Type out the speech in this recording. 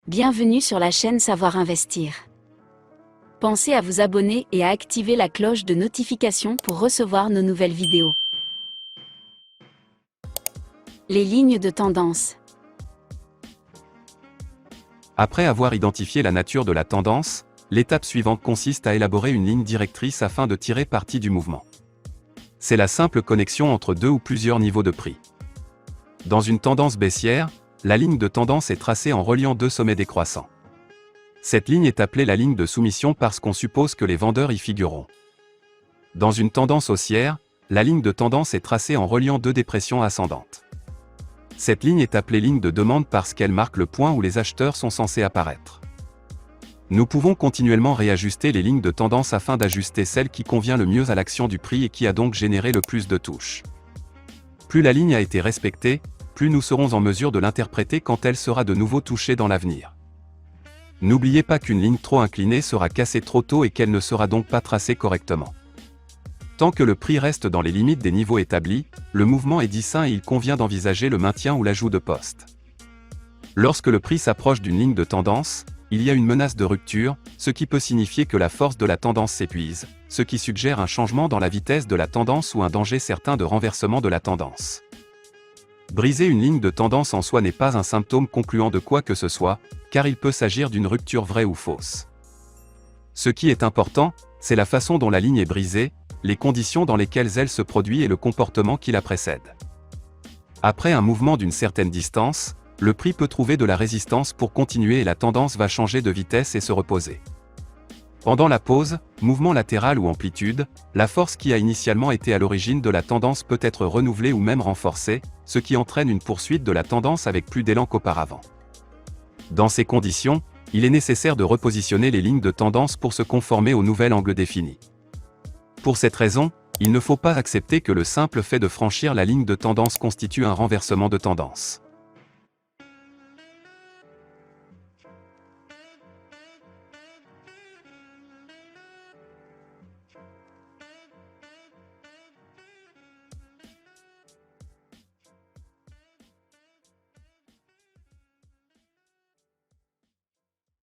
Bienvenue sur la chaîne Savoir Investir. Pensez à vous abonner et à activer la cloche de notification pour recevoir nos nouvelles vidéos. Les lignes de tendance. Après avoir identifié la nature de la tendance, l'étape suivante consiste à élaborer une ligne directrice afin de tirer parti du mouvement. C'est la simple connexion entre deux ou plusieurs niveaux de prix. Dans une tendance baissière, la ligne de tendance est tracée en reliant deux sommets décroissants. Cette ligne est appelée la ligne de soumission parce qu'on suppose que les vendeurs y figureront. Dans une tendance haussière, la ligne de tendance est tracée en reliant deux dépressions ascendantes. Cette ligne est appelée ligne de demande parce qu'elle marque le point où les acheteurs sont censés apparaître. Nous pouvons continuellement réajuster les lignes de tendance afin d'ajuster celle qui convient le mieux à l'action du prix et qui a donc généré le plus de touches. Plus la ligne a été respectée, plus nous serons en mesure de l'interpréter quand elle sera de nouveau touchée dans l'avenir. N'oubliez pas qu'une ligne trop inclinée sera cassée trop tôt et qu'elle ne sera donc pas tracée correctement. Tant que le prix reste dans les limites des niveaux établis, le mouvement est dit sain et il convient d'envisager le maintien ou l'ajout de postes. Lorsque le prix s'approche d'une ligne de tendance, il y a une menace de rupture, ce qui peut signifier que la force de la tendance s'épuise, ce qui suggère un changement dans la vitesse de la tendance ou un danger certain de renversement de la tendance. Briser une ligne de tendance en soi n'est pas un symptôme concluant de quoi que ce soit, car il peut s'agir d'une rupture vraie ou fausse. Ce qui est important, c'est la façon dont la ligne est brisée, les conditions dans lesquelles elle se produit et le comportement qui la précède. Après un mouvement d'une certaine distance, le prix peut trouver de la résistance pour continuer et la tendance va changer de vitesse et se reposer. Pendant la pause, mouvement latéral ou amplitude, la force qui a initialement été à l'origine de la tendance peut être renouvelée ou même renforcée, ce qui entraîne une poursuite de la tendance avec plus d'élan qu'auparavant. Dans ces conditions, il est nécessaire de repositionner les lignes de tendance pour se conformer au nouvel angle défini. Pour cette raison, il ne faut pas accepter que le simple fait de franchir la ligne de tendance constitue un renversement de tendance.